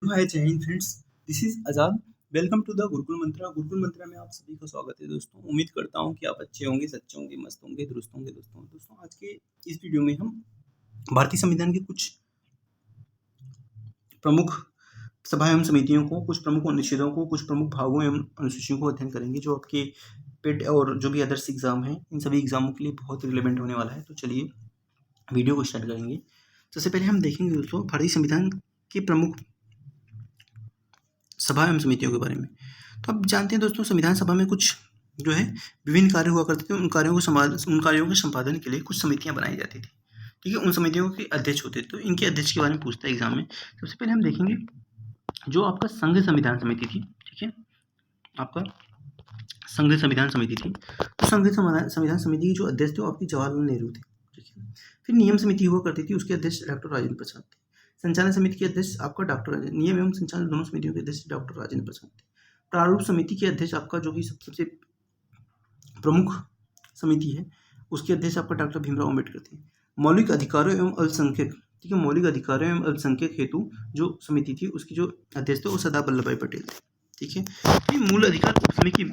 हाय जय हिंद friends, this is Azad. Welcome to the Gurukul Mantra. Gurukul Mantra में आप सभी का स्वागत है दोस्तों। उम्मीद करता हूं कि आप अच्छे होंगे, सच्चे होंगे, मस्त होंगे, दुरुस्त होंगे। दोस्तों आज के इस वीडियो में हम भारतीय संविधान के कुछ प्रमुख सभा एवं समितियों को, कुछ प्रमुख अनुच्छेदों को, कुछ प्रमुख भागों एवं अनुसूचियों को अध्ययन करेंगे जो आपके पेट और जो भी अदर्स एग्जाम है इन सभी एग्जामों के लिए बहुत रिलेवेंट होने वाला है। तो चलिए वीडियो को स्टार्ट करेंगे। सबसे पहले हम देखेंगे दोस्तों भारतीय संविधान के प्रमुख सभा एवं समितियों के बारे में। तो आप जानते हैं दोस्तों, संविधान सभा में कुछ जो है विभिन्न कार्य हुआ करते थे। उन कार्यों के संपादन के लिए कुछ समितियां बनाई जाती थी। ठीक है, उन समितियों के अध्यक्ष होते थे। तो इनके अध्यक्ष के बारे में पूछता है एग्जाम में। सबसे पहले हम देखेंगे जो आपका संघ संविधान समिति थी। ठीक है, आपका संघ संविधान समिति थी। तो संघ संविधान समिति के जो अध्यक्ष थे वो आपकी जवाहरलाल नेहरू थे। ठीक है, फिर नियम समिति हुआ करती थी, उसके अध्यक्ष डॉक्टर राजेंद्र प्रसाद थे। संचालन समिति के अध्यक्ष आपका नियम एवं संचालन दोनों समितियों के अध्यक्ष डॉक्टर राजेंद्र प्रसाद थे। प्रारूप समिति के अध्यक्ष आपका जो कि सबसे प्रमुख समिति है, उसके अध्यक्ष आपका डॉक्टर भीमराव अम्बेडकर थे। मौलिक अधिकारों एवं अल्पसंख्यक, ठीक है, मौलिक अधिकारों एवं अल्पसंख्यक हेतु जो समिति थी उसकी जो अध्यक्ष थे वो सरदार वल्लभ भाई पटेल थे। ठीक है, ये मूल अधिकार उपसमिति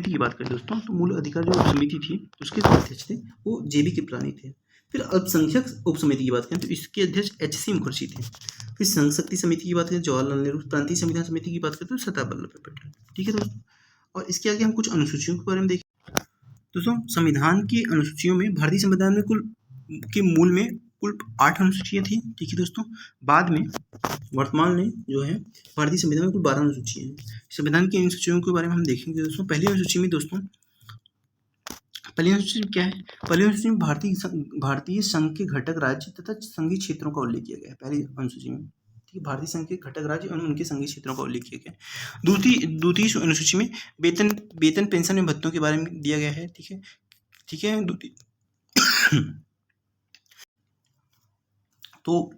की बात करें दोस्तों, तो मूल अधिकार जो उपसमिति थी उसके जो अध्यक्ष थे वो जेबी कृपलानी थे। फिर अल्पसंख्यक उपसमिति की बात करें तो इसके अध्यक्ष एचसी मुखर्जी थे। फिर संघ शक्ति समिति की बात करें जवाहरलाल नेहरू। प्रांतीय संविधान समिति की बात करें तो सरदार वल्लभ भाई पटेल। ठीक है दोस्तों, और इसके आगे हम कुछ अनुसूचियों के बारे में देखें। दोस्तों, संविधान की अनुसूचियों में भारतीय संविधान में मूल में कुल 8 अनुसूचियाँ थी। ठीक है दोस्तों, बाद में वर्तमान में जो है भारतीय संविधान में कुल 12 अनुसूचियाँ हैं। संविधान की अनुसूचियों के बारे में हम देखेंगे दोस्तों। पहली अनुसूची में क्या है? पहली अनुसूची में भारतीय संघ के घटक राज्य तथा संघीय क्षेत्रों का उल्लेख किया गया है। पहली अनुसूची में भारतीय संघ के घटक राज्य और उनके संघीय क्षेत्रों का उल्लेख किया गया है। दूसरी अनुसूची में वेतन पेंशन एवं भत्तों के बारे में दिया गया है। ठीक है। तो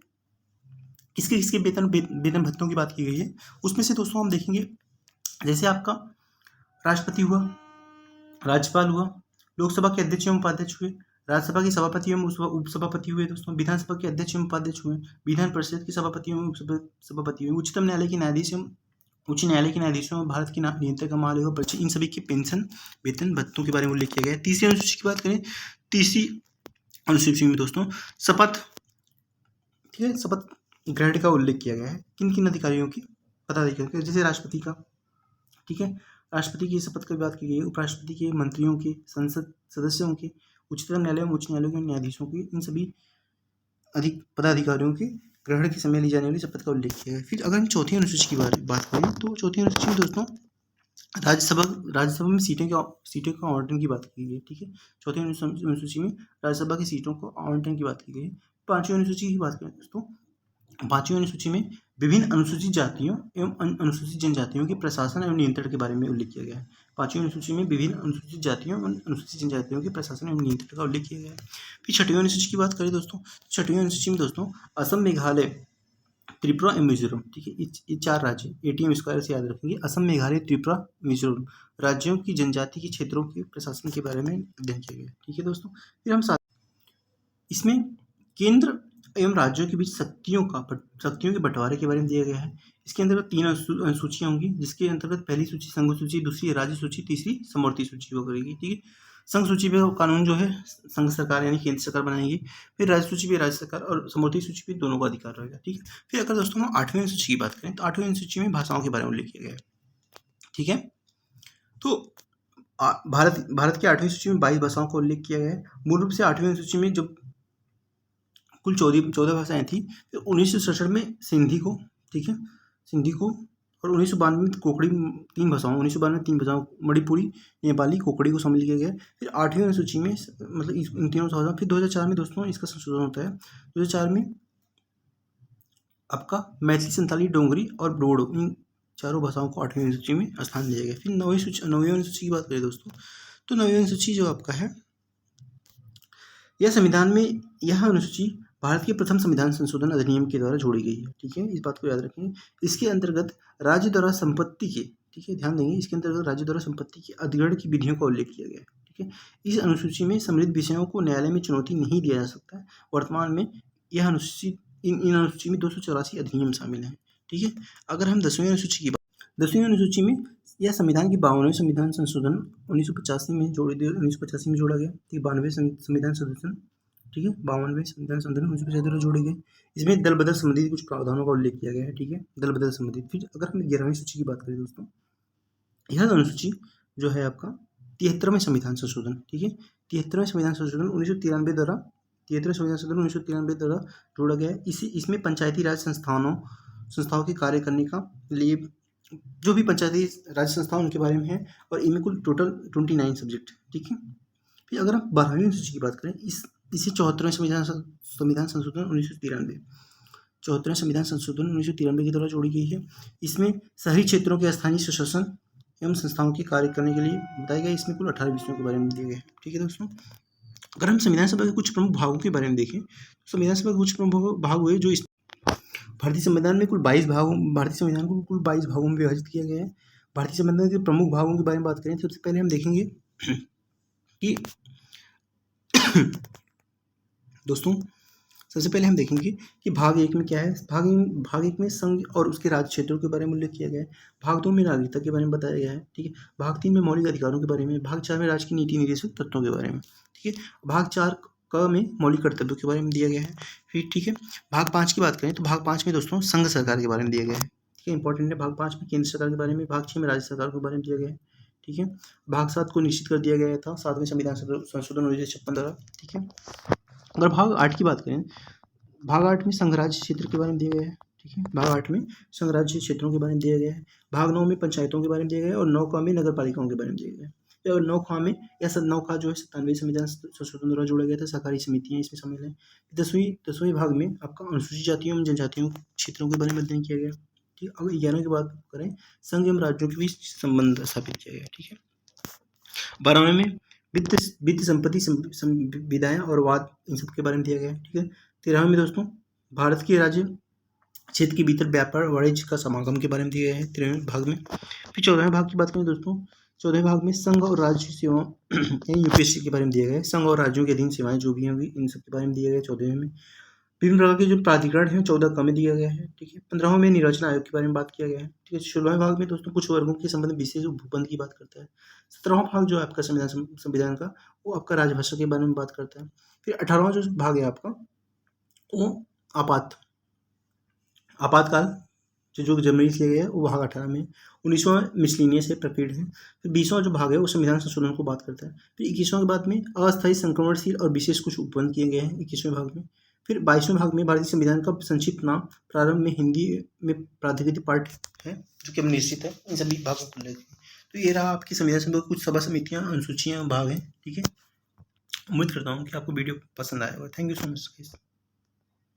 किसके वेतन भत्तों की बात की गई है उसमें से दोस्तों हम देखेंगे, जैसे आपका राष्ट्रपति हुआ, राज्यपाल हुआ, लोकसभा के अध्यक्ष एवं उपाध्यक्ष हुए, राज्यसभा के सभापति एवं उपसभापति हुए दोस्तों, विधानसभा के अध्यक्ष एवं उपाध्यक्ष हुए, विधान परिषद के सभापति एवं उपसभापति हुए, उच्चतम न्यायालय के न्यायाधीश एवं उच्च न्यायालय के न्यायाधीशों में भारत के नियंत्रक महालेखा परीक्षक, इन सभी के पेंशन वेतन भत्तों के बारे में उल्लेख किया गया है। तीसरी अनुसूची की बात करें, तीसरी अनुसूची में दोस्तों शपथ, ठीक है, शपथ ग्रहण का उल्लेख किया गया है। किन किन अधिकारियों की? पदाधिकारियों, जैसे राष्ट्रपति का, ठीक है, राष्ट्रपति की शपथ की बात की गई है, उपराष्ट्रपति के, मंत्रियों के, संसद सदस्यों के, उच्चतम न्यायालय उच्च न्यायालयों के न्यायाधीशों के, इन सभी पदाधिकारियों के ग्रहण के समय ली जाने वाली शपथ का उल्लेख किया है। फिर अगर हम चौथी अनुसूची की बात करें तो चौथी अनुसूची में दोस्तों राज्यसभा में सीटों के आवंटन की बात की गई है। ठीक है, चौथी अनुसूची में राज्यसभा की सीटों को आवंटन की बात की गई है। पांचवी अनुसूची की बात करें दोस्तों, पांचवी अनुसूची में विभिन्न अनुसूचित जातियों एवं अनुसूचित जनजातियों के प्रशासन एवं नियंत्रण के बारे में उल्लेख किया गया है। पांचवी अनुसूची में विभिन्न अनुसूचित जातियों एवं अनुसूचित जनजातियों के प्रशासन एवं नियंत्रण का उल्लेख किया गया है। फिर छठवीं अनुसूची की बात करें दोस्तों, छठवीं अनुसूची में दोस्तों असम, मेघालय, त्रिपुरा एवं मिजोरम, ठीक है, ये 4 राज्य ATM स्क्वायर से याद रखेंगे। असम, मेघालय, त्रिपुरा, मिजोरम राज्यों की जनजाति के क्षेत्रों के प्रशासन के बारे में अध्ययन किया गया। ठीक है दोस्तों, फिर हम इसमें केंद्र एवं राज्यों के बीच शक्तियों के बंटवारे के बारे में दिया गया है। इसके अंतर्गत 3 अनुसूचियाँ होंगी, जिसके अंतर्गत पहली सूची संघ सूची, दूसरी राज्य सूची, तीसरी समवर्ती सूची हुआ करेगी। ठीक है, संघ सूची पे कानून जो है संघ सरकार यानी केंद्र सरकार बनाएगी। फिर राज्य सूची पे राज्य सरकार और समवर्ती सूची पे दोनों का अधिकार रहेगा। ठीक है, फिर अगर दोस्तों हम 8वीं अनुसूची की बात करें तो 8वीं अनुसूची में भाषाओं के बारे में उल्लेख किया गया है। ठीक है, तो भारत की 8वीं सूची में 22 भाषाओं का उल्लेख किया गया है। मूल रूप से 8वीं अनुसूची में जब कुल 14 भाषाएं थी, फिर 1967 में सिंधी को, ठीक है, सिंधी को, और 1992 में कोकड़ी, 3 भाषाओं, 1992 में 3 भाषाओं, मणिपुरी, नेपाली, कोकड़ी को शामिल किया गया है। फिर 8वीं अनुसूची में मतलब इन तीनों भाषाओं, फिर 2004 में दोस्तों इसका संशोधन होता है। 2004 में आपका मैथिली, संथाली, डोंगरी और बोडो, इन चारों भाषाओं को 8वीं अनुसूची में स्थान दिया गया। फिर 9वीं अनुसूची की बात करें दोस्तों, तो 9वीं अनुसूची जो आपका है, यह संविधान में यह अनुसूची भारत के प्रथम संविधान संशोधन अधिनियम के द्वारा जोड़ी गई है। ठीक है, इस बात को याद रखेंगे। इसके अंतर्गत राज्य द्वारा संपत्ति के, ठीक है, ध्यान देंगे, इसके अंतर्गत राज्य द्वारा संपत्ति के अधिग्रहण की विधियों का उल्लेख किया गया है। ठीक है, इस अनुसूची में सम्मिलित विषयों को न्यायालय में चुनौती नहीं दिया जा सकता है। वर्तमान में यह अनुसूची, इन अनुसूची में 284 अधिनियम शामिल हैं। ठीक है। अगर हम 10वीं अनुसूची की बात, 10वीं अनुसूची में यह संविधान की 52वें संविधान संशोधन 1985 में जोड़ा गया। ठीक है, 92वें संविधान संशोधन, ठीक है, 52वें संविधान संशोधन 1975 जोड़े गए। इसमें दल बदल संबंधित कुछ प्रावधानों का उल्लेख किया गया है। ठीक है, दल बदल संबंधित। फिर अगर हम 11वीं सूची की बात करें दोस्तों, यह अनुसूची जो है आपका 73वें संविधान संशोधन, ठीक है, 73वें संविधान संशोधन 1993 द्वारा 73वें संविधान संशोधन 1993 द्वारा जोड़ा गया है। इसमें पंचायती राज संस्थाओं के कार्य करने का लिए जो भी पंचायती राज संस्था उनके बारे में है, और इनमें कुल टोटल 29 सब्जेक्ट। ठीक है। फिर अगर हम 12वीं अनुसूची की बात करें, इसी 74वें संविधान संशोधन 1993, 74वें संविधान संशोधन 1993 के द्वारा जोड़ी गई है। इसमें शहरी क्षेत्रों के स्थानीय स्वशासन एवं संस्थाओं के कार्य करने के लिए बताया गया। इसमें कुल 18 विषयों के बारे में दिए गए हैं। ठीक है दोस्तों, अगर हम संविधान सभा के कुछ प्रमुख भागों के बारे में देखें, तो संविधान सभा के कुछ प्रमुख भाग हुए जो इस भारतीय संविधान में कुल 22 भागों भारतीय संविधान को कुल 22 भागों में विभाजित किया गया है। भारतीय संविधान के प्रमुख भागों के बारे में बात करें, सबसे पहले हम देखेंगे कि दोस्तों सबसे पहले हम देखेंगे कि भाग 1 में क्या है। भाग 1 में संघ और उसके राज्य क्षेत्रों के बारे में उल्लेख किया गया है। भाग 2 में नागरिकता के बारे में बताया गया है। ठीक है। भाग 3 में मौलिक अधिकारों के बारे में। भाग 4 में राज्य की नीति निर्देशक तत्वों के बारे में। ठीक है। भाग 4 क में मौलिक कर्तव्यों के बारे में दिया गया है। फिर ठीक है, भाग 5 की बात करें तो भाग 5 में दोस्तों संघ सरकार के बारे में दिया गया है। ठीक है, इंपॉर्टेंट है। भाग 5 में केंद्र सरकार के बारे में। भाग 6 में राज्य सरकार के बारे में दिया गया है। ठीक है। भाग 7 को निश्चित कर दिया गया था 7वें संविधान संशोधन 1956 द्वारा। ठीक है। अगर भाग 8 की बात करें, भाग 8 में संघ राज्य क्षेत्र के बारे में दिया गया है। ठीक है, भाग 8 में संघ राज्य क्षेत्रों के बारे में दिया गया है। भाग 9 में पंचायतों के बारे में दिया गया है, और 9 में नगर पालिकाओं के बारे में दिया गया है। और 9 में या 9 जो है 97वें संविधान संशोधन द्वारा जोड़ा गया था। सहकारी समितियां इसमें शामिल है। 10वें भाग में आपका अनुसूचित जातियों एवं जनजातियों क्षेत्रों के बारे में अध्ययन किया गया। ठीक है। अगर 11 की बात करें, संघ एवं राज्यों के बीच संबंध स्थापित किया गया। ठीक है। 12वें में वित्त संपत्ति विधाएं और वाद इन सब के बारे में दिया गया है। ठीक है। 13वें में दोस्तों भारत के राज्य क्षेत्र के भीतर व्यापार वाणिज्य का समागम के बारे में दिया गया है 13वें भाग में। फिर 14वें भाग की बात करें दोस्तों, 14वें भाग में संघ और राज्य सेवा यूपीएससी के बारे में दिया गया है। संघ और राज्यों के अधीन सेवाएं जो भी होंगी इन सब के बारे में दिया गया है 14वें में। विभिन्न प्रकार के जो प्राधिकरण हैं 14 क में दिया गया है। ठीक है। 15वें में निर्वाचन आयोग के बारे में बात किया गया है। ठीक है। 16वें भाग में दोस्तों कुछ वर्गों के संबंध विशेष भूबंध की बात करता है। 17वां भाग जो है आपका संविधान का, वो आपका राजभाषा के बारे में बात करता है। फिर 18वां जो भाग है आपका, वो आपातकाल जो जनवरी से लिया गया है, वो भाग 18 में। 19वां मिसलिनियस है, प्रकीर्ण है। फिर 20वां जो भाग है वो संविधान संशोधन को बात करता है। फिर 21वां के बाद में अस्थायी संक्रमणशील और विशेष कुछ उपबंध किए गए हैं 21वें भाग में। फिर 22वें भाग में भारतीय संविधान का संक्षिप्त नाम प्रारंभ में हिंदी में प्राधिकृत पाठ है जो कि अब निश्चित है। इन सभी भागों को लेकर तो ये रहा आपकी संविधान सभा कुछ सभा समितियां, अनुसूचियां, भाग हैं। ठीक है। उम्मीद करता हूँ कि आपको वीडियो पसंद आया होगा। Thank you so much.